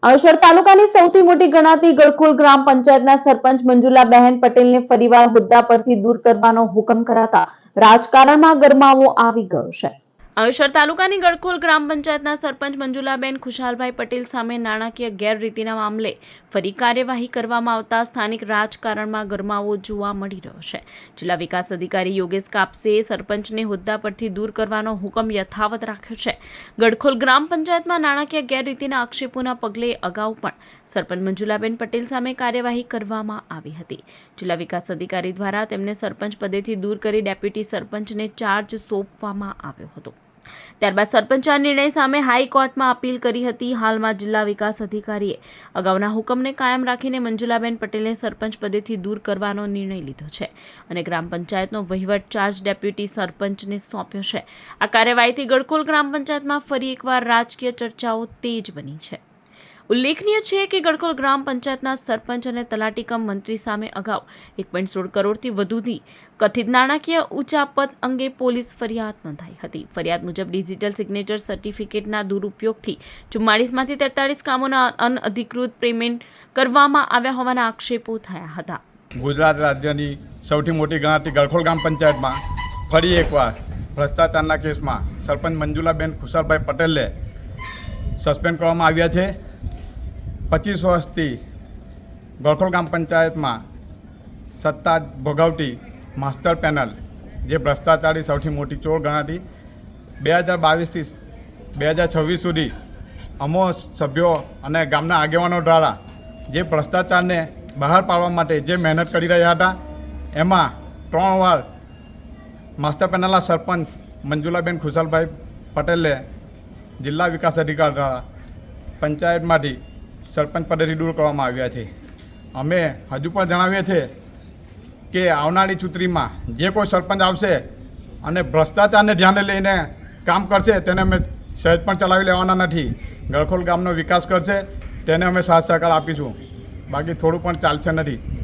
અવસર તાલુકાની સૌથી મોટી ગણાતી ગળખોલ ગ્રામ પંચાયતના સરપંચ મંજુલાબહેન પટેલને ફરીવાર હોદ્દા પરથી દૂર કરવાનો હુકમ કરાતા રાજકારણમાં ગરમાવો આવી ગયો છે। અવસર તાલુકાની ગળખોલ ગ્રામ પંચાયતના સરપંચ મંજુલાબેન ખુશાલભાઈ પટેલ સામે નાણાકીય ગેરરીતિના મામલે ફરી કાર્યવાહી કરવામાં આવતા સ્થાનિક રાજકારણમાં ગરમાવો જોવા મળી રહ્યો છે। જિલ્લા વિકાસ અધિકારી યોગેશ કાપસેએ સરપંચને હોદ્દા પરથી દૂર કરવાનો હુકમ યથાવત રાખ્યો છે। ગળખોલ ગ્રામ પંચાયતમાં નાણાકીય ગેરરીતિના આક્ષેપોના પગલે અગાઉ પણ સરપંચ મંજુલાબેન પટેલ સામે કાર્યવાહી કરવામાં આવી હતી। જિલ્લા વિકાસ અધિકારી દ્વારા તેમને સરપંચ પદેથી દૂર કરી ડેપ્યુટી સરપંચને ચાર્જ સોંપવામાં આવ્યો હતો। ત્યારબાદ સરપંચે આ નિર્ણય સામે હાઈકોર્ટમાં અપીલ કરી હતી। હાલમાં જિલ્લા વિકાસ અધિકારીએ અગાઉના હુકમને કાયમ રાખીને મંજુલાબેન પટેલને સરપંચ પદેથી દૂર કરવાનો નિર્ણય લીધો છે અને ગ્રામ પંચાયતનો વહીવટ ચાર્જ ડેપ્યુટી સરપંચને સોંપ્યો છે। આ કાર્યવાહીથી ગળખોલ ગ્રામ પંચાયતમાં ફરી એકવાર રાજકીય ચર્ચાઓ તેજ બની છે। ઉલ્લેખનીય છે કે ગળખોલ ગ્રામ પંચાયતના સરપંચ અને તલાટી કમ મંત્રી સામે અગાઉ 1.16 કરોડથી વધુની કથિત નાણાકીય ઉચાપત અંગે પોલીસ ફરિયાદ નોંધાઈ હતી। ફરિયાદ મુજબ ડિજિટલ સિગ્નેચર સર્ટિફિકેટના દુરુપયોગથી 44માંથી 43 કામોના અનઅધિકૃત પેમેન્ટ કરવામાં આવ્યા હોવાના આક્ષેપો થયા હતા। ગુજરાત રાજ્યની સૌથી મોટી ગણાતી ગળખોલ ગ્રામ પંચાયતમાં ફરી એકવાર ભ્રષ્ટાચારના કેસમાં સરપંચ મંજુલાબેન ખુશાલભાઈ પટેલને સસ્પેન્ડ કરવામાં આવ્યા છે। 25 વર્ષથી ગળખોલ ગ્રામ પંચાયતમાં સત્તા ભોગવતી માસ્ટર પેનલ જે ભ્રષ્ટાચારી સૌથી મોટી ચોર ગણાતી 2022થી 2026 સુધી અમો સભ્યો અને ગામના આગેવાનો દ્વારા જે ભ્રષ્ટાચારને બહાર પાડવા માટે જે મહેનત કરી રહ્યા હતા એમાં 3 વાર માસ્ટર પેનલના સરપંચ મંજુલાબેન ખુશાલભાઈ પટેલને જિલ્લા વિકાસ અધિકારી દ્વારા પંચાયતમાંથી સરપંચ પદેથી દૂર કરવામાં આવ્યા છે। અમે હજુ પણ જણાવીએ છીએ કે આવનારી ચૂંટણીમાં જે કોઈ સરપંચ આવશે અને ભ્રષ્ટાચારને ધ્યાને લઈને કામ કરશે તેને અમે સહેજ પણ ચલાવી લેવાના નથી। ગળખોલ ગામનો વિકાસ કરશે તેને અમે સાથ સહકાર આપીશું, બાકી થોડું પણ ચાલશે નથી।